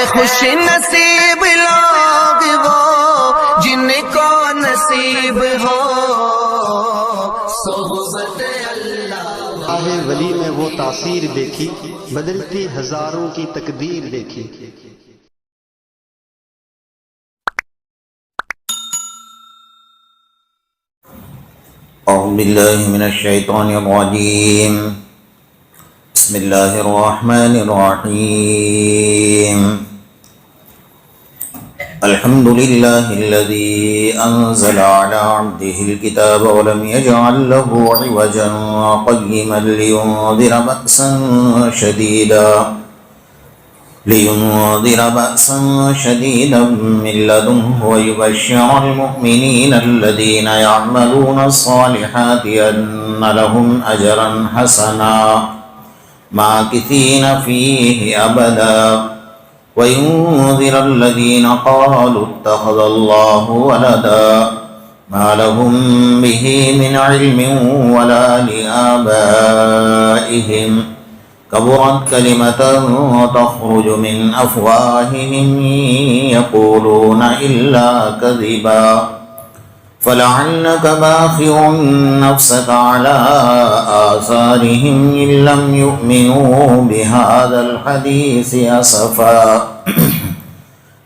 خوش نصیب لوگ وہ جن کو نصیب ہو صحبت اللہ۔ راہ ولی میں وہ تاثیر دیکھی، بدلتی ہزاروں کی تقدیر دیکھی۔ اعوذ باللہ من الشیطان الرجیم، بسم اللہ الرحمن الرحیم۔ الحمد للہ الذی انزل علی عبدہ الکتاب ولم یجعل له عوجا قیما لینذر بأسا شدیدا من لدنہ ویبشر المؤمنین الذین یعملون الصالحات ان لهم اجرا حسنا ماکثین فیہ ابدا وَيُنذِرَ الَّذِينَ قَالُوا اتَّخَذَ اللَّهُ وَلَدًا مَا لَهُم بِهِ مِنْ عِلْمٍ وَلَا لِآبَائِهِمْ كَبُرَتْ كَلِمَةً تَخْرُجُ مِنْ أَفْوَاهِهِمْ يَقُولُونَ إِلَّا كَذِبًا فَلَعَلَّكَ بَاخِعٌ نَفْسَكَ عَلَى آثَارِهِمْ إِن لَّمْ يُؤْمِنُوا بِهَذَا الْحَدِيثِ أَسَفًا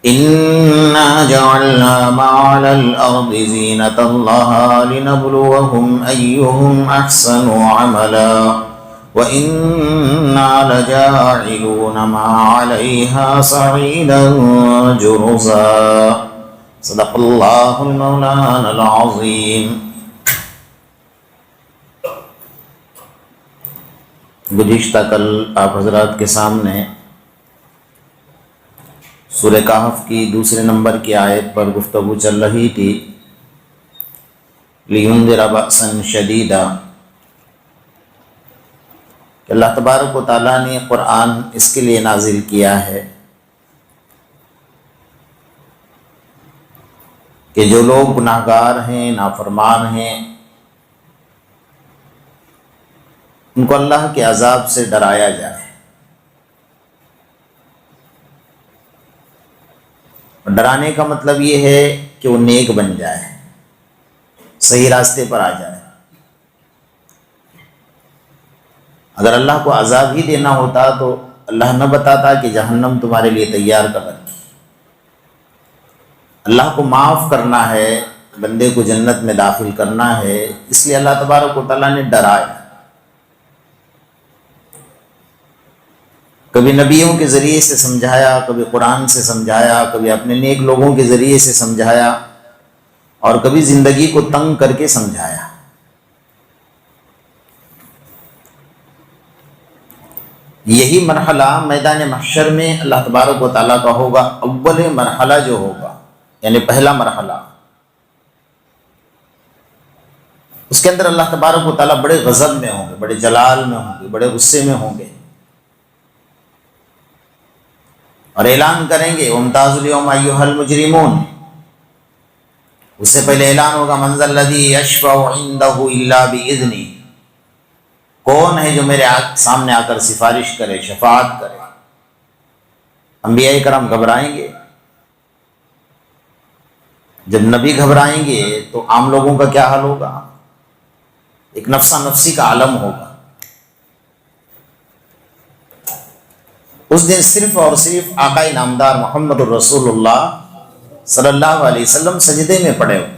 إِنَّا جَعَلْنَا مَا عَلَى الْأَرْضِ زِينَةً لَّهَا لِنَبْلُوَهُمْ أَيُّهُمْ أَحْسَنُ عَمَلًا وَإِنَّا لَجَاعِلُونَ مَا عَلَيْهَا صَعِيدًا جُرُزًا۔ صدق اللہ المولانا العظیم۔ گزشتہ کل آپ حضرات کے سامنے سورہ کہف کی دوسرے نمبر کی آیت پر گفتگو چل رہی تھی، لِيُنذِرَ بَأْسًا شَدِيدًا، کہ اللہ تبارک و تعالیٰ نے قرآن اس کے لیے نازل کیا ہے کہ جو لوگ گناہ گار ہیں، نافرمان ہیں، ان کو اللہ کے عذاب سے ڈرایا جائے۔ اور ڈرانے کا مطلب یہ ہے کہ وہ نیک بن جائے، صحیح راستے پر آ جائے۔ اگر اللہ کو عذاب ہی دینا ہوتا تو اللہ نہ بتاتا کہ جہنم تمہارے لیے تیار کر رکھی۔ اللہ کو معاف کرنا ہے، بندے کو جنت میں داخل کرنا ہے، اس لیے اللہ تبارک و تعالیٰ نے ڈرایا۔ کبھی نبیوں کے ذریعے سے سمجھایا، کبھی قرآن سے سمجھایا، کبھی اپنے نیک لوگوں کے ذریعے سے سمجھایا، اور کبھی زندگی کو تنگ کر کے سمجھایا۔ یہی مرحلہ میدان محشر میں اللہ تبارک و تعالیٰ کا ہوگا۔ اول مرحلہ جو ہوگا، یعنی پہلا مرحلہ، اس کے اندر اللہ تبارک و تعالیٰ بڑے غضب میں ہوں گے، بڑے جلال میں ہوں گے، بڑے غصے میں ہوں گے، اور اعلان کریں گے وَامْتَازُوا الْيَوْمَ أَيُّهَا الْمُجْرِمُونَ۔ اس سے پہلے اعلان ہوگا مَنْ ذَا الَّذِي يَشْفَعُ عِنْدَهُ إِلَّا بِإِذْنِهِ، کون ہے جو میرے سامنے آ کر سفارش کرے، شفاعت کرے۔ انبیاء کرام گھبرائیں گے، جب نبی گھبرائیں گے تو عام لوگوں کا کیا حال ہوگا؟ ایک نفسا نفسی کا عالم ہوگا۔ اس دن صرف اور صرف آقا نامدار محمد الرسول اللہ صلی اللہ علیہ وسلم سجدے میں پڑے ہوئے،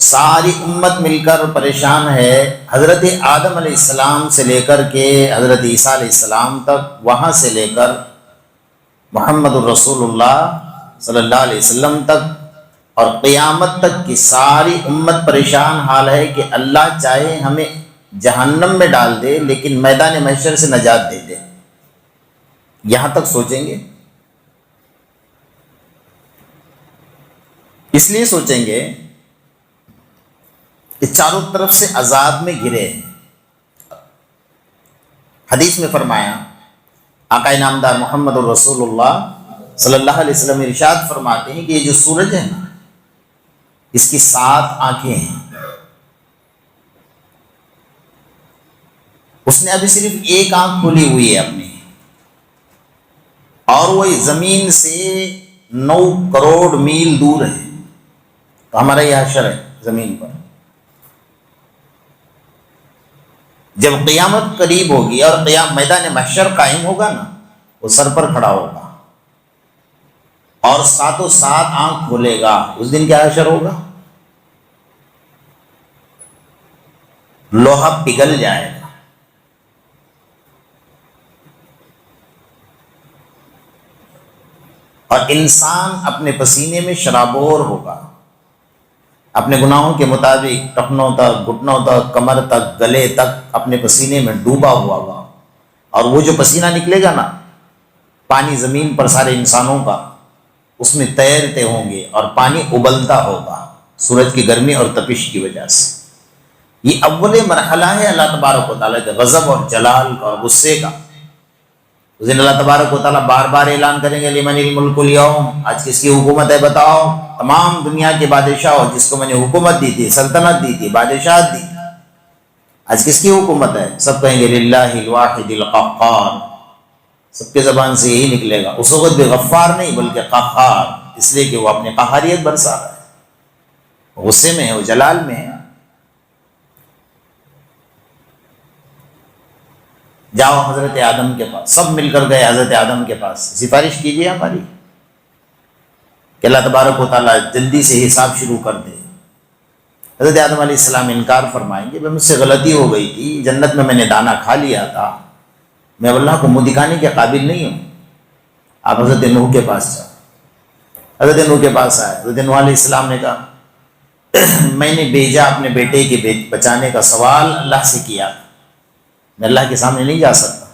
ساری امت مل کر پریشان ہے۔ حضرت آدم علیہ السلام سے لے کر کے حضرت عیسیٰ علیہ السلام تک، وہاں سے لے کر محمد الرسول اللہ صلی اللہ علیہ وسلم تک اور قیامت تک کی ساری امت پریشان حال ہے کہ اللہ چاہے ہمیں جہنم میں ڈال دے لیکن میدان محشر سے نجات دے دے۔ یہاں تک سوچیں گے، اس لیے سوچیں گے کہ چاروں طرف سے عذاب میں گرے ہیں۔ حدیث میں فرمایا، آقا نامدار محمد الرسول اللہ صلی اللہ علیہ وسلم ارشاد فرماتے ہیں کہ یہ جو سورج ہے نا، اس کی 7 آنکھیں ہیں، اس نے ابھی صرف ایک آنکھ کھلی ہوئی ہے اپنی، اور وہ زمین سے 9 کروڑ میل دور ہے، تو ہمارا یہ حشر ہے زمین پر۔ جب قیامت قریب ہوگی اور میدان محشر قائم ہوگا نا، وہ سر پر کھڑا ہوگا اور ساتوں ساتھ آنکھ کھولے گا، اس دن کیا حشر ہوگا؟ لوہا پگھل جائے گا، اور انسان اپنے پسینے میں شرابور ہوگا، اپنے گناہوں کے مطابق ٹخنوں تک، گھٹنوں تک، کمر تک، گلے تک اپنے پسینے میں ڈوبا ہوا ہوگا، اور وہ جو پسینہ نکلے گا نا، پانی زمین پر سارے انسانوں کا اس میں تیرتے ہوں گے، اور پانی ابلتا ہوگا سورج کی گرمی اور تپش کی وجہ سے۔ یہ اول مرحلہ ہے اللہ تبارک و تعالیٰ کے غضب اور جلال کا اور غصے کا۔ اس دن اللہ تبارک و تعالیٰ بار بار اعلان کریں گے لمن الملک اليوم، آج کس کی حکومت ہے بتاؤ؟ تمام دنیا کے بادشاہ، جس کو میں نے حکومت دی تھی، سلطنت دی تھی، بادشاہت دی، آج کس کی حکومت ہے؟ سب کہیں گے للہ الواحد القہار، سب کے زبان سے یہی نکلے گا۔ اس وقت بھی غفار نہیں بلکہ قہار، اس لیے کہ وہ اپنی قہاریت برسا رہا ہے، غصے میں ہے، وہ جلال میں ہے۔ جاؤ حضرت آدم کے پاس، سب مل کر گئے حضرت آدم کے پاس، سفارش کیجیے ہماری کہ اللہ تبارک و تعالیٰ جلدی سے حساب شروع کر دے۔ حضرت آدم علیہ السلام انکار فرمائیں گے، مجھ سے غلطی ہو گئی تھی، جنت میں نے دانہ کھا لیا تھا، میں اللہ کو منہ دکھانے کے قابل نہیں ہوں۔ آپ حضرت نوح کے پاس جاؤ۔ حضرت نوح کے پاس آئے، حضرت نوح علیہ السلام نے کہا میں نے بھیجا اپنے بیٹے کے بچانے کا سوال اللہ سے کیا، میں اللہ کے سامنے نہیں جا سکتا۔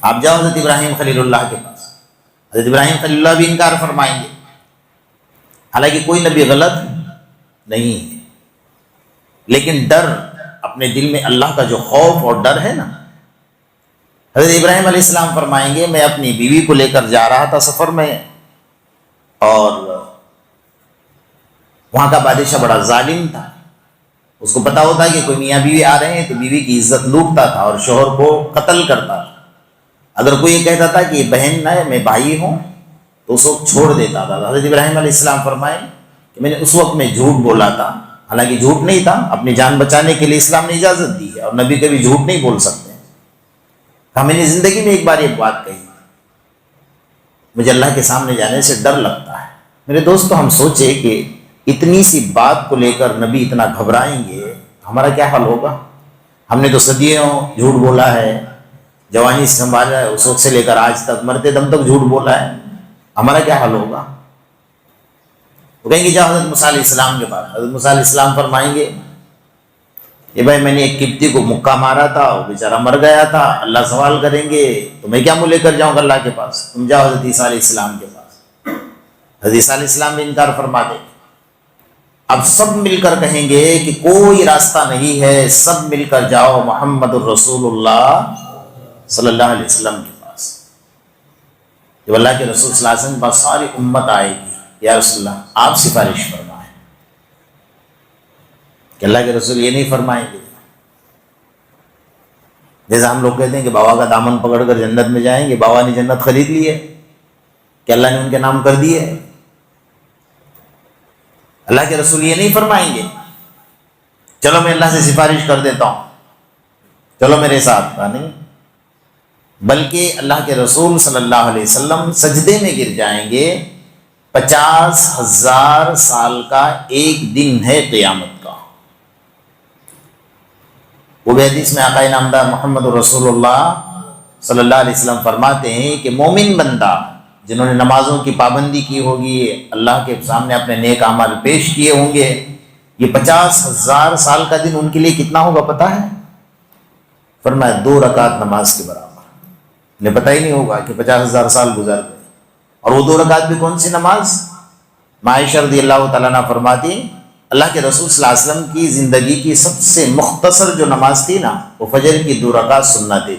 آپ جاؤ حضرت ابراہیم خلیل اللہ کے پاس، حضرت ابراہیم خلیل اللہ بھی انکار فرمائیں گے، حالانکہ کوئی نبی غلط نہیں ہے، لیکن ڈر اپنے دل میں اللہ کا جو خوف اور ڈر ہے نا، حضرت ابراہیم علیہ السلام فرمائیں گے میں اپنی بیوی کو لے کر جا رہا تھا سفر میں، اور وہاں کا بادشاہ بڑا ظالم تھا، اس کو پتا ہوتا ہے کہ کوئی میاں بیوی آ رہے ہیں تو بیوی کی عزت لوٹتا تھا اور شوہر کو قتل کرتا تھا۔ اگر کوئی یہ کہتا تھا کہ یہ بہن نہ ہے میں بھائی ہوں تو اس وقت چھوڑ دیتا تھا۔ حضرت ابراہیم علیہ السلام فرمائے کہ میں نے اس وقت میں جھوٹ بولا تھا، حالانکہ جھوٹ نہیں تھا، اپنی جان بچانے کے لیے اسلام نے اجازت دی ہے، اور نبی کبھی جھوٹ نہیں بول سکتے۔ میں نے زندگی میں ایک بار یہ بات کہی، مجھے اللہ کے سامنے جانے سے ڈر لگتا ہے۔ میرے دوستو، ہم سوچے کہ اتنی سی بات کو لے کر نبی اتنا گھبرائیں گے، ہمارا کیا حال ہوگا؟ ہم نے تو صدیوں جھوٹ بولا ہے، جوانی سے سنبھالا ہے، اس وقت سے لے کر آج تک مرتے دم تک جھوٹ بولا ہے، ہمارا کیا حال ہوگا؟ وہ کہیں گے جاؤ حضرت موسیٰ علیہ السلام کے پاس۔ حضرت موسیٰ علیہ السلام فرمائیں گے کہ بھائی میں نے ایک قبطی کو مکہ مارا تھا، وہ بیچارہ مر گیا تھا، اللہ سوال کریں گے تو میں کیا منہ لے کر جاؤں گا اللہ کے پاس؟ تم جاؤ حضرت عیسیٰ علیہ السلام کے پاس۔ حضرت عیسیٰ علیہ السلام بھی انکار فرما دے۔ اب سب مل کر کہیں گے کہ کوئی راستہ نہیں ہے، سب مل کر جاؤ محمد الرسول اللہ صلی اللہ علیہ وسلم کے پاس۔ جب اللہ کے رسول صلی اللہ علیہ وسلم کے پاس ساری امت آئے گی، یا رسول اللہ آپ سفارش فرمائیں، کہ اللہ کے رسول یہ نہیں فرمائیں گے جیسا ہم لوگ کہتے ہیں کہ بابا کا دامن پکڑ کر جنت میں جائیں گے، بابا نے جنت خرید لی ہے کہ اللہ نے ان کے نام کر دی ہے۔ اللہ کے رسول یہ نہیں فرمائیں گے چلو میں اللہ سے سفارش کر دیتا ہوں، چلو میرے ساتھ، نہیں، بلکہ اللہ کے رسول صلی اللہ علیہ وسلم سجدے میں گر جائیں گے۔ 50,000 سال کا ایک دن ہے قیامت کا۔ وہ بھی حدیث میں آقا نامدار محمد رسول اللہ صلی اللہ علیہ وسلم فرماتے ہیں کہ مومن بندہ جنہوں نے نمازوں کی پابندی کی ہوگی، اللہ کے سامنے اپنے نیک اعمال پیش کیے ہوں گے، یہ 50,000 سال کا دن ان کے لیے کتنا ہوگا پتہ ہے؟ فرمایا 2 رکعت نماز کے برابر۔ انہیں پتہ ہی نہیں ہوگا کہ 50,000 سال گزر گئے۔ اور وہ 2 رکعت بھی کون سی نماز؟ عائشہ رضی اللہ تعالیٰ عنہ فرماتی اللہ کے رسول صلی اللہ علیہ وسلم کی زندگی کی سب سے مختصر جو نماز تھی نا، وہ فجر کی 2 رکعت سنتیں تھی۔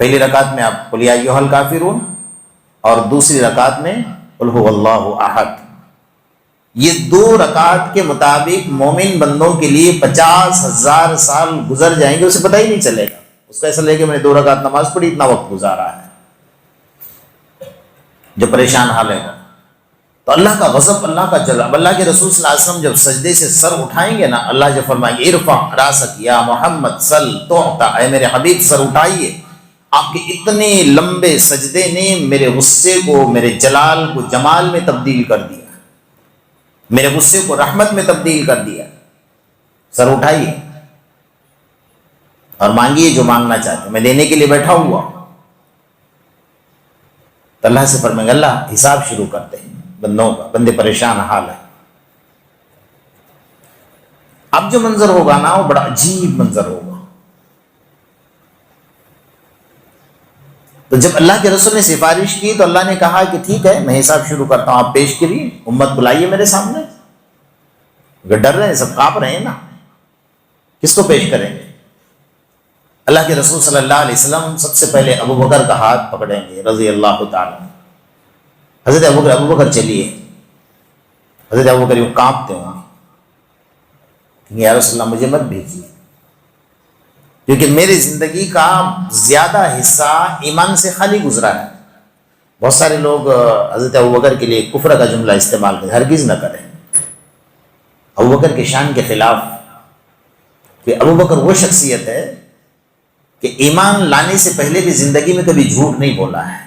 پہلی رکعت میں آپ قل یا ایھا الکافرون، اور دوسری رکعت میں قل ھو اللہ احد۔ یہ 2 رکعت کے مطابق مومن بندوں کے لیے 50,000 سال گزر جائیں گے، اسے پتہ ہی نہیں چلے گا. اس کا ایسا لگے کہ میں نے 2 رکعت نماز پڑھی، اتنا وقت گزارا ہے. جو پریشان حال ہے. تو اللہ کا غضب، اللہ کا جلال. اللہ کے رسول صلی اللہ علیہ وسلم جب سجدے سے سر اٹھائیں گے نا، اللہ جب فرمائیں گے ارفع راسک یا محمد صل تعطى، اے میرے حبیب سر اٹھائیے. آپ کے اتنے لمبے سجدے نے میرے غصے کو، میرے جلال کو جمال میں تبدیل کر دیا، میرے غصے کو رحمت میں تبدیل کر دیا. سر اٹھائیے اور مانگیے جو مانگنا چاہتے، میں دینے کے لیے بیٹھا ہوا. تو اللہ سے فرمائیں گے اللہ حساب شروع کرتے ہیں بندوں کا، بندے پریشان حال ہے. اب جو منظر ہوگا نا وہ بڑا عجیب منظر ہوگا. تو جب اللہ کے رسول نے سفارش کی تو اللہ نے کہا کہ ٹھیک ہے میں حساب شروع کرتا ہوں، آپ پیش کریے، امت بلائیے میرے سامنے. اگر ڈر رہے ہیں، سب کانپ رہے ہیں نا، کس کو پیش کریں گے؟ اللہ کے رسول صلی اللہ علیہ وسلم سب سے پہلے ابو بکر کا ہاتھ پکڑیں گے رضی اللہ تعالیٰ. حضرت ابو بکر چلیے. حضرت ابو بکر یوں کانپتے ہوں کہ یا رسول اللہ مجھے مت بھیجیے، کیونکہ میری زندگی کا زیادہ حصہ ایمان سے خالی گزرا ہے. بہت سارے لوگ حضرت ابو بکر کے لیے کفر کا جملہ استعمال کریں، ہرگز نہ کریں. ابو بکر کے شان کے خلاف، کہ ابو بکر وہ شخصیت ہے کہ ایمان لانے سے پہلے بھی زندگی میں کبھی جھوٹ نہیں بولا ہے.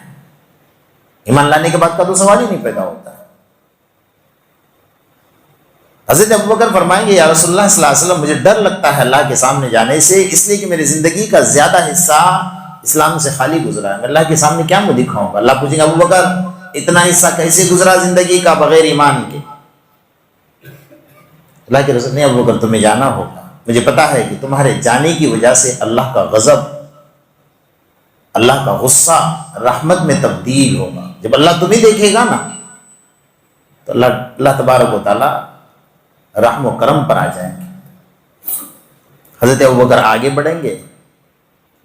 ایمان لانے کے بعد کا تو سوال ہی نہیں پیدا ہوتا. حضرت ابوبکر فرمائیں گے یا رسول اللہ صلی اللہ علیہ وسلم مجھے ڈر لگتا ہے اللہ کے سامنے جانے سے، اس لیے کہ میری زندگی کا زیادہ حصہ اسلام سے خالی گزرا ہے. میں اللہ کے سامنے کیا منہ دکھاؤں گا؟ اللہ پوچھیں گے ابوبکر اتنا حصہ کیسے گزرا زندگی کا بغیر ایمان کے؟ اللہ کے رسول نے ابوبکر تمہیں جانا ہوگا، مجھے پتا ہے کہ تمہارے جانے کی وجہ سے اللہ کا غضب، اللہ کا غصہ رحمت میں تبدیل ہوگا. جب اللہ تمہیں دیکھے گا نا تو اللہ تبارک و تعالی رحم و کرم پر آ جائیں گے. حضرت ابوبکر آگے بڑھیں گے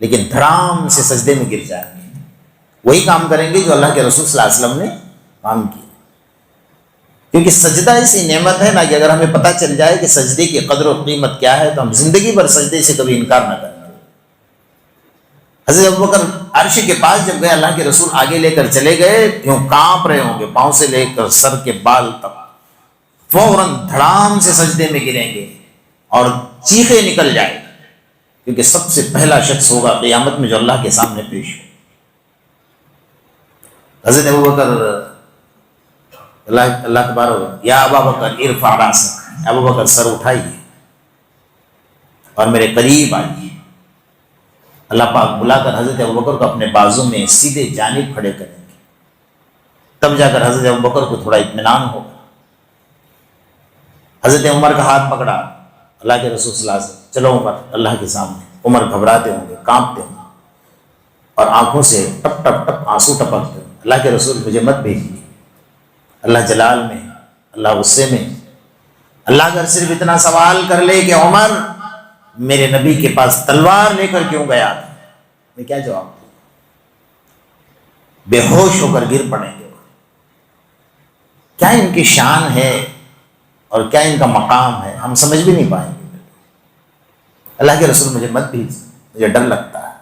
لیکن دھڑام سے سجدے میں گر جائیں گے. وہی کام کریں گے جو اللہ کے رسول صلی اللہ علیہ وسلم نے کام کیا. کیونکہ سجدہ ایسی نعمت ہے نا کہ اگر ہمیں پتہ چل جائے کہ سجدے کی قدر و قیمت کیا ہے تو ہم زندگی بھر سجدے سے کبھی انکار نہ کریں. حضرت ابوبکر عرش کے پاس جب گئے، اللہ کے رسول آگے لے کر چلے گئے، یوں کانپ رہے ہوں گے پاؤں سے لے کر سر کے بال تک. فوراً دھڑام سے سجدے میں گریں گے اور چیخیں نکل جائے، کیونکہ سب سے پہلا شخص ہوگا قیامت میں جو اللہ کے سامنے پیش ہو. حضرت ابوبکر اللہ تبارک یا ابا بکر ارفع راسک، ابو بکر سر اٹھائیے اور میرے قریب آئیے. اللہ پاک بلا کر حضرت ابوبکر کو اپنے بازو میں سیدھے جانب کھڑے کریں گے. تب جا کر حضرت ابوبکر کو تھوڑا اطمینان ہوگا. حضرت عمر کا ہاتھ پکڑا اللہ کے رسول صلی اللہ علیہ وسلم، چلو عمر اللہ کے سامنے. عمر گھبراتے ہوں گے، کانپتے ہوں گے اور آنکھوں سے ٹپ ٹپ ٹپ آنسو ٹپکتے ہوں. اللہ کے رسول مجھے مت بھیجیے. اللہ جلال میں، اللہ غصے میں. اللہ اگر صرف اتنا سوال کر لے کہ عمر میرے نبی کے پاس تلوار لے کر کیوں گیا تھا، میں کیا جواب دوں؟ بے ہوش ہو کر گر پڑیں گے. کیا ان کی شان ہے اور کیا ان کا مقام ہے، ہم سمجھ بھی نہیں پائیں گے. اللہ کے رسول مجھے مت بھیج، مجھے ڈر لگتا ہے.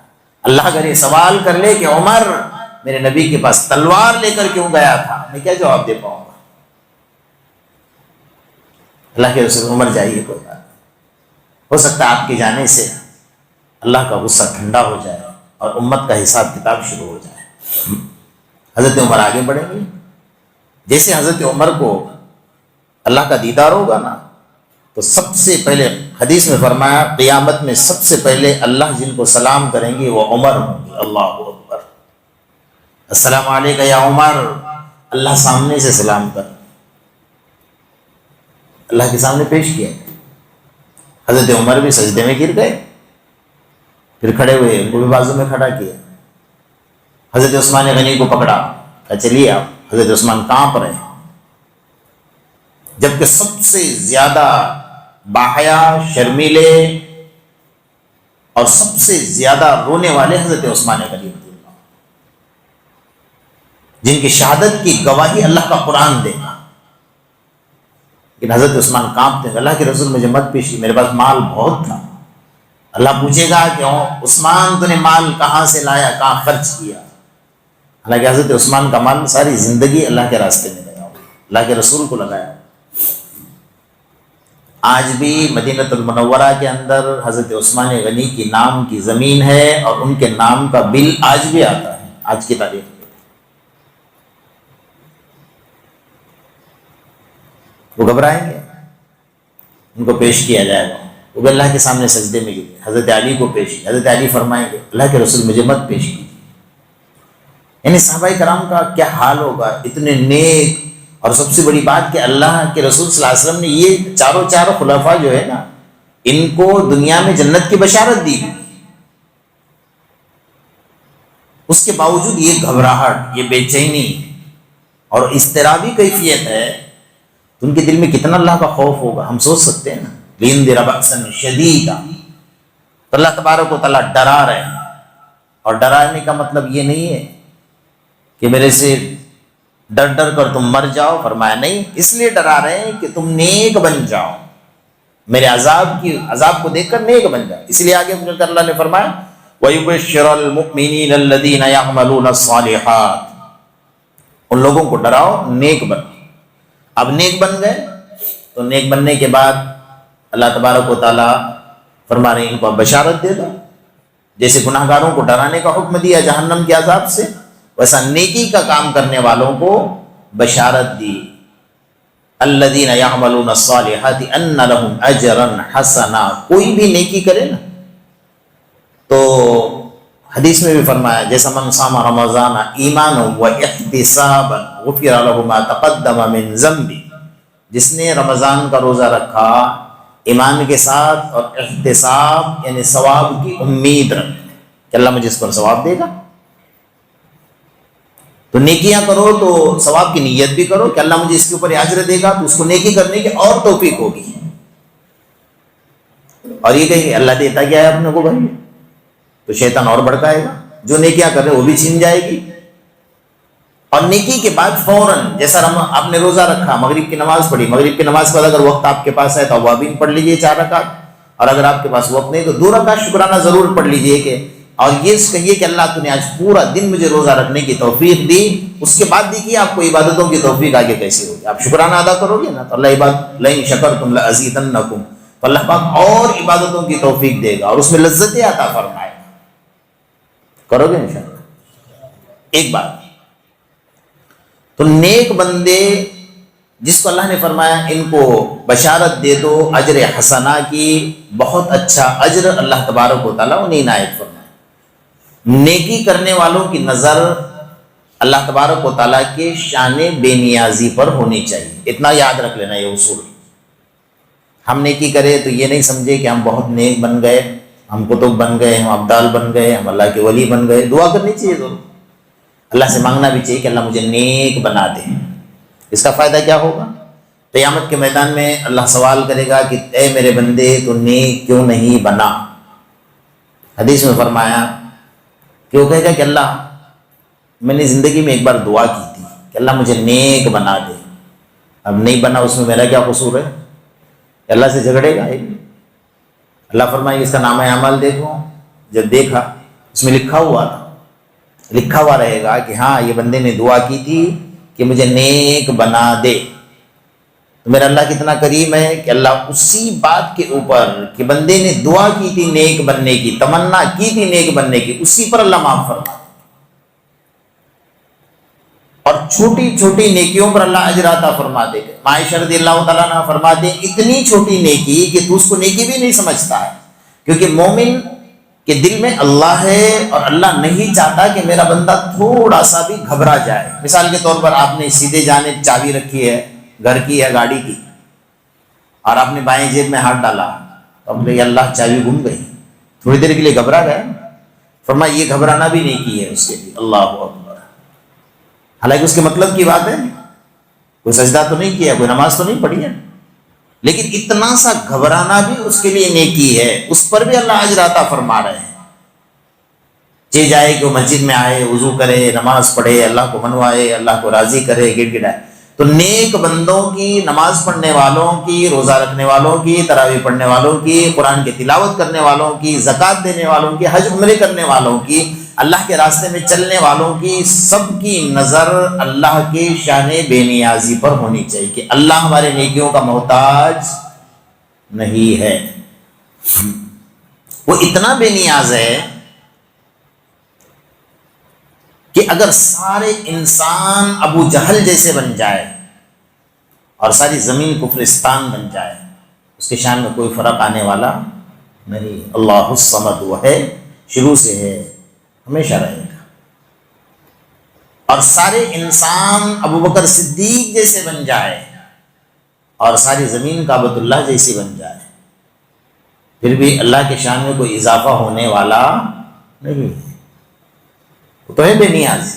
اللہ اگر یہ سوال کر لے کہ عمر میرے نبی کے پاس تلوار لے کر کیوں گیا تھا، میں کیا جواب دے پاؤں گا؟ اللہ کے رسول عمر جائیے، کوئی بات نہیں، ہو سکتا ہے آپ کے جانے سے اللہ کا غصہ ٹھنڈا ہو جائے اور امت کا حساب کتاب شروع ہو جائے. حضرت عمر آگے بڑھیں گے. جیسے حضرت عمر کو اللہ کا دیدار ہوگا نا تو سب سے پہلے حدیث میں فرمایا قیامت میں سب سے پہلے اللہ جن کو سلام کریں گے وہ عمر ہوں گے. اللہ اکبر، السلام علیکم یا عمر. اللہ سامنے سے سلام کر اللہ کے سامنے پیش کیا. حضرت عمر بھی سجدے میں گر گئے، پھر کھڑے ہوئے، ان کو بھی بازو میں کھڑا کیا. حضرت عثمان غنی کو پکڑا، کہا چلیے آپ. حضرت عثمان کانپ رہے ہیں، جبکہ سب سے زیادہ باحیا، شرمیلے اور سب سے زیادہ رونے والے حضرت عثمان غنی، جن کی شہادت کی گواہی اللہ کا قرآن دے گا. لیکن حضرت عثمان کانپتے ہیں، اللہ کے رسول مجھے مت پیش کی، میرے پاس مال بہت تھا۔ اللہ پوچھے گا کہ عثمان تو نے مال کہاں سے لایا، کہاں خرچ کیا؟ حالانکہ حضرت عثمان کا مال ساری زندگی اللہ کے راستے میں لگا، اللہ کے رسول کو لگایا۔ آج بھی مدینہ المنورہ کے اندر حضرت عثمان غنی کی نام کی زمین ہے اور ان کے نام کا بل آج بھی آتا ہے، آج کی تاریخ میں۔ وہ گھبرائیں گے، ان کو پیش کیا جائے گا، وہ بھی اللہ کے سامنے سجدے میں گرے، حضرت علی کو پیش کیا، حضرت علی فرمائیں گے اللہ کے رسول مجھے مت پیش کیجیے۔ یعنی صحابہ کرام کا کیا حال ہوگا، اتنے نیک، اور سب سے بڑی بات کہ اللہ کے رسول صلی اللہ علیہ وسلم نے یہ چاروں خلفاء جو ہے نا، ان کو دنیا میں جنت کی بشارت دی، اس کے باوجود یہ گھبراہٹ، یہ بے چینی اور اضطرابی کیفیت ہے، تو ان کے دل میں کتنا اللہ کا خوف ہوگا، ہم سوچ سکتے ہیں نا۔ لِيُنذِرَ بَأْسًا شَدِيدًا، تو اللہ تبارک و تعالیٰ ڈرا رہے ہیں، اور ڈرانے کا مطلب یہ نہیں ہے کہ میرے سے ڈر کر تم مر جاؤ، فرمایا نہیں، اس لیے ڈرا رہے ہیں کہ تم نیک بن جاؤ، میرے عذاب کو دیکھ کر نیک بن جاؤ۔ اس لیے آگے چل کر اللہ نے فرمایا وَيُبَشِّرَ الْمُؤْمِنِينَ الَّذِينَ يَعْمَلُونَ الصَّالِحَاتِ، ان لوگوں کو ڈراؤ نیک بن۔ اب نیک بن گئے تو نیک بننے کے بعد اللہ تبارک و تعالیٰ فرما رہے ہیں ان کو بشارت دے دو، جیسے گناہ گاروں کو ڈرانے کا حکم دیا جہنم کے عذاب سے، ویسا نیکی کا کام کرنے والوں کو بشارت دی۔ الذین یعملون الصالحات ان لہم اجرا حسنا، کوئی بھی نیکی کرے نا تو حدیث میں بھی فرمایا جیسا من صام رمضان ایمانا و احتسابا غفر لہ ما تقدم من ذنبہ، جس نے رمضان کا روزہ رکھا ایمان کے ساتھ اور احتساب یعنی ثواب کی امید رکھ کہ اللہ مجھے اس پر ثواب دے گا، تو نیکیاں کرو تو ثواب کی نیت بھی کرو کہ اللہ مجھے اس کے اوپر اجر دے گا، تو اس کو نیکی کرنے کی اور توفیق ہوگی۔ اور یہ کہیں کہ اللہ دیتا کیا ہے اپنے کو بھائی، تو شیطان اور بھڑکائے گا، جو نیکیاں کر رہے وہ بھی چھین جائے گی۔ اور نیکی کے بعد فوراً جیسا آپ نے روزہ رکھا، مغرب کی نماز پڑھی، مغرب کی نماز کے بعد اگر وقت آپ کے پاس ہے تو اوابین پڑھ لیجئے 4 رکعت، اور اگر آپ کے پاس وقت نہیں تو 2 رکعت شکرانہ ضرور پڑھ لیجئے کہ، اور یہ کہیے کہ اللہ تو نے آج پورا دن مجھے روزہ رکھنے کی توفیق دی۔ اس کے بعد دیکھیے آپ کو عبادتوں کی توفیق آگے کیسے ہوگی، آپ شکرانہ ادا کرو گے نا تو اللہ لئن شکرتم لازیدنکم، تو اللہ پاک اور عبادتوں کی توفیق دے گا اور اس میں لذتیں عطا فرمائے گا۔ کرو گے انشاءاللہ؟ ایک بات تو نیک بندے جس کو اللہ نے فرمایا ان کو بشارت دے دو اجر حسنہ کی، بہت اچھا اجر اللہ تبارک و تعالیٰ انہیں عنایت فرمائے۔ نیکی کرنے والوں کی نظر اللہ تبارک و تعالیٰ کے شان بے نیازی پر ہونی چاہیے، اتنا یاد رکھ لینا یہ اصول۔ ہم نیکی کرے تو یہ نہیں سمجھے کہ ہم بہت نیک بن گئے، ہم کتب بن گئے، ہم ابدال بن گئے، ہم اللہ کے ولی بن گئے۔ دعا کرنی چاہیے ضرور، اللہ سے مانگنا بھی چاہیے کہ اللہ مجھے نیک بنا دے۔ اس کا فائدہ کیا ہوگا؟ قیامت کے میدان میں اللہ سوال کرے گا کہ اے میرے بندے تو نیک کیوں نہیں بنا؟ حدیث میں فرمایا کہ وہ کہے گا کہ اللہ میں نے زندگی میں ایک بار دعا کی تھی کہ اللہ مجھے نیک بنا دے، اب نہیں بنا، اس میں میرا کیا قصور ہے؟ اللہ سے جھگڑے گا؟ اللہ فرمائے اس کا نامہ اعمال دیکھو، جب دیکھا اس میں لکھا ہوا تھا، لکھا ہوا رہے گا کہ ہاں یہ بندے نے دعا کی تھی کہ مجھے نیک بنا دے۔ تو میرا اللہ کتنا کریم ہے کہ اللہ اسی بات کے اوپر کہ بندے نے دعا کی تھی نیک بننے کی، تمنا کی تھی نیک بننے کی، اسی پر اللہ معاف فرما دے، اور چھوٹی چھوٹی نیکیوں پر اللہ اجر عطا فرما دے گا۔ عائشہ رضی اللہ تعالیٰ عنہ فرماتے ہیں اتنی چھوٹی نیکی کہ تو اس کو نیکی بھی نہیں سمجھتا ہے، کیونکہ مومن کہ دل میں اللہ ہے اور اللہ نہیں چاہتا کہ میرا بندہ تھوڑا سا بھی گھبرا جائے۔ مثال کے طور پر آپ نے سیدھے جانب چابی رکھی ہے گھر کی یا گاڑی کی، اور آپ نے بائیں جیب میں ہاتھ ڈالا، تو اب اللہ چابی گم گئی، تھوڑی دیر کے لیے گھبرا گئے، فرمایا یہ گھبرانا بھی نہیں کی ہے اس کے لیے، اللہ اکبر۔ حالانکہ اس کے مطلب کی بات ہے، کوئی سجدہ تو نہیں کیا، کوئی نماز تو نہیں پڑھی ہے، لیکن اتنا سا گھبرانا بھی اس کے لیے نیکی ہے، اس پر بھی اللہ اجر عطا فرما رہے ہیں۔ چاہے جائے کہ وہ مسجد میں آئے، وضو کرے، نماز پڑھے، اللہ کو منوائے، اللہ کو راضی کرے، گڑ گڑائے، تو نیک بندوں کی، نماز پڑھنے والوں کی، روزہ رکھنے والوں کی، تراویح پڑھنے والوں کی، قرآن کی تلاوت کرنے والوں کی، زکوٰۃ دینے والوں کی، حج عمرے کرنے والوں کی، اللہ کے راستے میں چلنے والوں کی، سب کی نظر اللہ کے شان بے نیازی پر ہونی چاہیے کہ اللہ ہمارے نیکیوں کا محتاج نہیں ہے، وہ اتنا بے نیاز ہے کہ اگر سارے انسان ابو جہل جیسے بن جائے اور ساری زمین کفرستان بن جائے، اس کے شان میں کوئی فرق آنے والا نہیں۔ اللہ الصمد، وہ ہے، شروع سے ہے، ہمیشہ رہے گا۔ اور سارے انسان ابو بکر صدیق جیسے بن جائے اور ساری زمین کعبۃ اللہ جیسی بن جائے، پھر بھی اللہ کے شان میں کوئی اضافہ ہونے والا نہیں، وہ تو ہے بے نیاز۔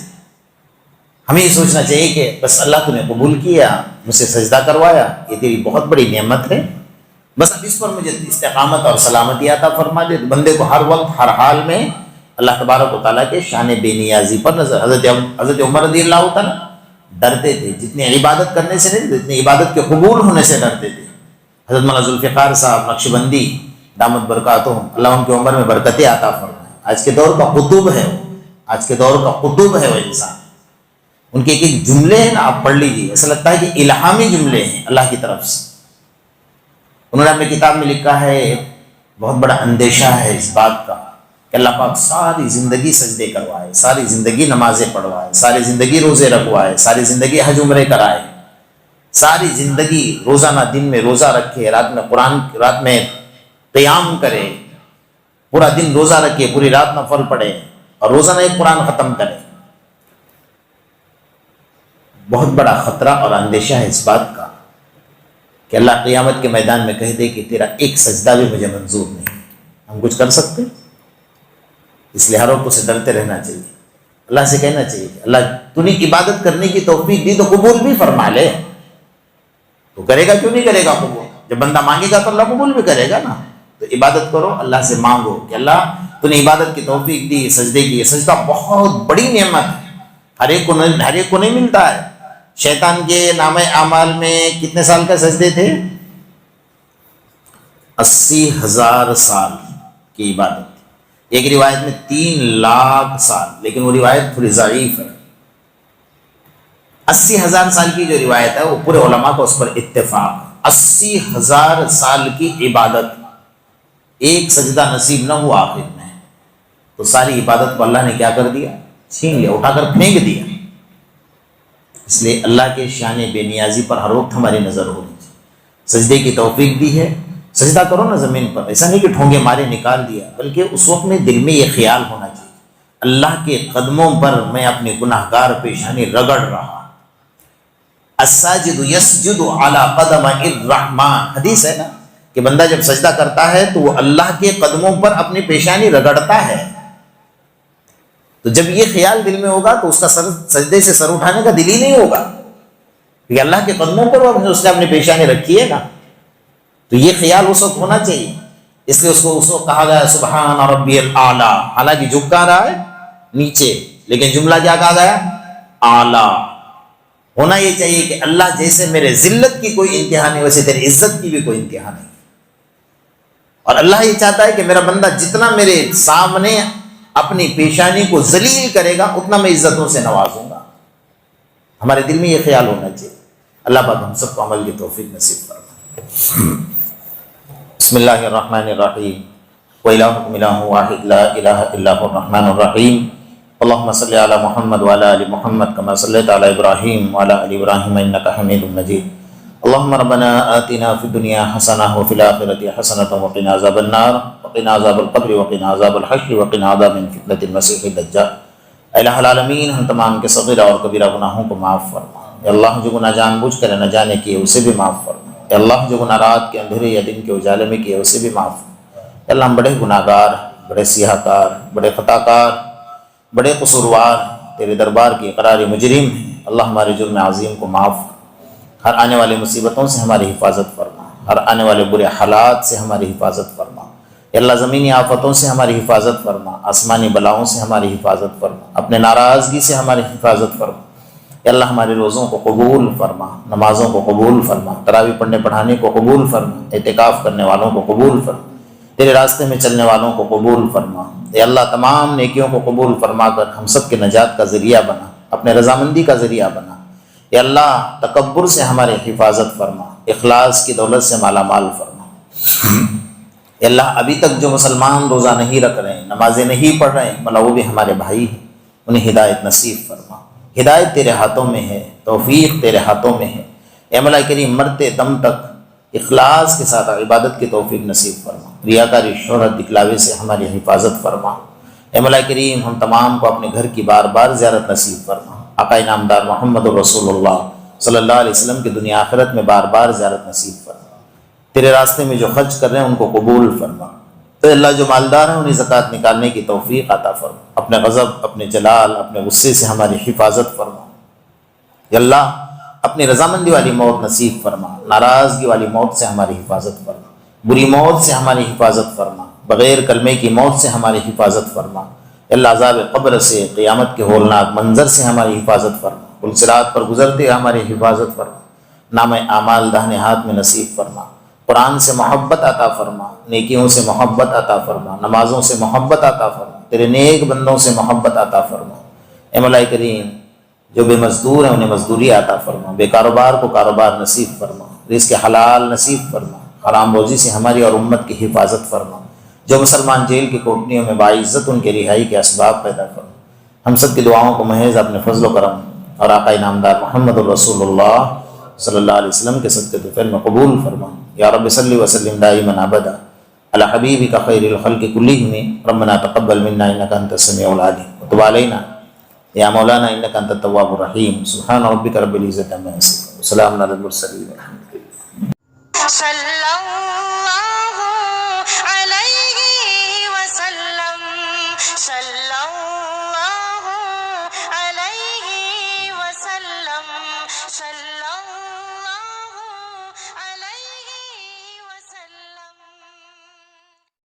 ہمیں یہ سوچنا چاہیے کہ بس اللہ تو نے قبول کیا، مجھ سے سجدہ کروایا، یہ تیری بہت بڑی نعمت ہے، بس اب اس پر مجھے استقامت اور سلامتی عطا فرما دے۔ بندے کو ہر وقت ہر حال میں اللہ تبارک و تعالیٰ کے شان بے نیازی پر نظر۔ حضرت عمر رضی اللہ تعالیٰ ڈرتے تھے، جتنی عبادت کرنے سے نہیں، جتنی عبادت کے قبول ہونے سے ڈرتے تھے۔ حضرت مولانا ذوالفقار صاحب نقشبندی دامت برکاتہم، اللہ ان کی عمر میں برکتیں عطا فرمائے، آج کے دور کا قطب ہے وہ، آج کے دور کا قطب ہے وہ انسان۔ ان کے ایک جملے ہیں نا، آپ پڑھ لیجیے، ایسا لگتا ہے کہ الہامی جملے ہیں اللہ کی طرف سے۔ انہوں نے اپنی کتاب میں لکھا ہے، بہت بڑا اندیشہ ہے اس بات کا کہ اللہ پاک ساری زندگی سجدے کروائے، ساری زندگی نمازیں پڑھوائے، ساری زندگی روزے رکھوائے، ساری زندگی حج عمرے کرائے، ساری زندگی روزانہ دن میں روزہ رکھے، رات میں قیام کرے، پورا دن روزہ رکھے، پوری رات نفل پڑھے اور روزانہ ایک قرآن ختم کرے۔ بہت بڑا خطرہ اور اندیشہ ہے اس بات کا کہ اللہ قیامت کے میدان میں کہہ دے کہ تیرا ایک سجدہ بھی مجھے منظور نہیں۔ ہم کچھ کر سکتے؟ اس لیے ہر وقت اسے ڈرتے رہنا چاہیے، اللہ سے کہنا چاہیے کہ اللہ تو نے عبادت کرنے کی توفیق دی تو قبول بھی فرما لے۔ تو کرے گا، کیوں نہیں کرے گا قبول؟ جب بندہ مانگے گا تو اللہ قبول بھی کرے گا نا۔ تو عبادت کرو، اللہ سے مانگو کہ اللہ تو نے عبادت کی توفیق دی، سجدے کی۔ یہ سجدہ بہت بڑی نعمت ہے، ہر ایک کو نہیں ملتا ہے۔ شیطان کے نامہ اعمال میں کتنے سال کا سجدے تھے؟ 80,000 سال کی عبادت۔ ایک روایت میں 3 لاکھ سال، لیکن وہ روایت تھوڑی ضعیف ہے۔ 80,000 سال کی جو روایت ہے وہ پورے علماء کو اس پر اتفاق۔ 80,000 سال کی عبادت، ایک سجدہ نصیب نہ ہوا آخر میں، تو ساری عبادت کو اللہ نے کیا کر دیا؟ چھین لیا، اٹھا کر پھینک دیا۔ اس لیے اللہ کے شان بے نیازی پر ہر وقت ہماری نظر ہونی چاہیے۔ سجدے کی توفیق دی ہے، سجدہ کرو نا زمین پر، ایسا نہیں کہ ٹھونگے مارے نکال دیا، بلکہ اس وقت میں دل میں یہ خیال ہونا چاہیے اللہ کے قدموں پر میں اپنی گناہگار پیشانی رگڑ رہا۔ الساجد یسجد علی قدم الرحمن، حدیث ہے نا کہ بندہ جب سجدہ کرتا ہے تو وہ اللہ کے قدموں پر اپنی پیشانی رگڑتا ہے۔ تو جب یہ خیال دل میں ہوگا تو اس کا سجدے سے سر اٹھانے کا دل ہی نہیں ہوگا، کیونکہ اللہ کے قدموں پر اس نے اپنی پیشانی رکھی ہے نا۔ تو یہ خیال اس وقت ہونا چاہیے، اس لیے اس کو اس وقت کہا گیا سبحان ربی الاعلی، حالانکہ جھک کہاں رہا ہے؟ نیچے، لیکن جملہ کیا کہا گیا؟ اعلی۔ ہونا یہ چاہیے کہ اللہ جیسے میرے ذلت کی کوئی انتہا نہیں، ویسے تیری عزت کی بھی کوئی انتہا نہیں۔ اور اللہ یہ چاہتا ہے کہ میرا بندہ جتنا میرے سامنے اپنی پیشانی کو ذلیل کرے گا اتنا میں عزتوں سے نوازوں گا۔ ہمارے دل میں یہ خیال ہونا چاہیے۔ اللہ پاک ہم سب کو عمل کی توفیق نصیب فرمائے۔ بسم اللہ الرحمن الرحیم، وَإِلَٰهُكُمْ إِلَٰهٌ وَاحِدٌ لَا إِلَٰهَ إِلَّا هُوَ الرَّحْمَٰنُ الرَّحِيمُ اللهم صل على محمد وعلى آل محمد كما صليت على إبراهيم وعلى آل إبراهيم إنك حميد مجيد اللهم ربنا آتنا في الدنيا حسنة وفي الآخرة حسنة وقنا عذاب النار وقنا عذاب القبر وقنا عذاب الحشر وقنا عذاب من فتنة المسيح الدجال۔ اے الہ العالمین، ہم تمام کے صغیرہ اور کبیرہ گناہوں کو معاف فرما۔ اے اللہ جو گناہ جان بوجھ کر نہ جانے کیے اسے بھی معاف فرما۔ اے اللہ جو گناہ رات کے اندھیرے یا دن کے اجالے میں کیے اسے بھی معاف فرما۔ اے اللہ ہم بڑے گناہ گار، بڑے سیاہ کار، بڑے خطا کار، بڑے قصوروار تیرے دربار کی اقرار مجرم ہیں۔ اللہ ہمارے جرم عظیم کو معاف کر، ہر آنے والی مصیبتوں سے ہماری حفاظت فرما، ہر آنے والے برے حالات سے ہماری حفاظت فرما۔ اے اللہ زمینی آفتوں سے ہماری حفاظت فرما، آسمانی بلاؤں سے ہماری حفاظت فرما، اپنے ناراضگی سے ہماری حفاظت فرما۔ یا اللہ ہمارے روزوں کو قبول فرما، نمازوں کو قبول فرما، تراویح پڑھنے پڑھانے کو قبول فرما، اعتکاف کرنے والوں کو قبول فرما، تیرے راستے میں چلنے والوں کو قبول فرما۔ اے اللہ تمام نیکیوں کو قبول فرما کر ہم سب کے نجات کا ذریعہ بنا، اپنے رضامندی کا ذریعہ بنا۔ اے اللہ تکبر سے ہمارے حفاظت فرما، اخلاص کی دولت سے مالا مال فرما۔ اے اللہ ابھی تک جو مسلمان روزہ نہیں رکھ رہے ہیں، نمازیں نہیں پڑھ رہے ہیں، مولا وہ بھی ہمارے بھائی ہیں، انہیں ہدایت نصیب فرما۔ ہدایت تیرے ہاتھوں میں ہے، توفیق تیرے ہاتھوں میں ہے۔ اے مولا کریم مرتے دم تک اخلاص کے ساتھ عبادت کی توفیق نصیب فرما، ریاکاری شہرت دکھلاوے سے ہماری حفاظت فرما۔ اے مولا کریم ہم تمام کو اپنے گھر کی بار بار زیارت نصیب فرما، آقا انعامدار محمد رسول اللہ صلی اللہ علیہ وسلم کی دنیا آخرت میں بار بار زیارت نصیب فرما۔ تیرے راستے میں جو خرچ کر رہے ہیں ان کو قبول فرما۔ تو اللہ جو مالدار ہیں انہیں زکوٰۃ نکالنے کی توفیق عطا فرما، اپنے غضب، اپنے جلال، اپنے غصے سے ہماری حفاظت فرما۔ یا اللہ اپنی رضامندی والی موت نصیب فرما، ناراضگی والی موت سے ہماری حفاظت فرما، بری موت سے ہماری حفاظت فرما، بغیر کلمے کی موت سے ہماری حفاظت فرما۔ یا اللہ عذاب قبر سے، قیامت کے ہولناک منظر سے ہماری حفاظت فرما، پل صراط پر گزرتے ہماری حفاظت فرما، نام اعمال داہنے ہاتھ میں نصیب فرما، قرآن سے محبت عطا فرما، نیکیوں سے محبت عطا فرما، نمازوں سے محبت عطا فرما، تیرے نیک بندوں سے محبت عطا فرما۔ اے مولا کریم جو بے مزدور ہیں انہیں مزدوری عطا فرما، بے کاروبار کو کاروبار نصیب فرما، رزق حلال نصیب فرما، حرام روزی سے ہماری اور امت کی حفاظت فرما۔ جو مسلمان جیل کی کوٹریوں میں باعزت ان کے رہائی کے اسباب پیدا فرما۔ ہم سب کی دعاؤں کو محض اپنے فضل و کرم اور آقا انعامدار محمد رسول اللہ صلی اللہ علیہ وسلم کے صدقے طفیل میں قبول فرما۔ یا رب صلی وسلم دائما ابدا علی حبیبک خیر الخلق کلہم، ربنا تقبل منا انک انت السمیع العلیم وتب علینا یا مولانا انک انت التواب الرحیم۔ سبحان ربک رب العزۃ عما یصفون، وسلام علی المرسلین والحمد للہ۔ صلی اللہ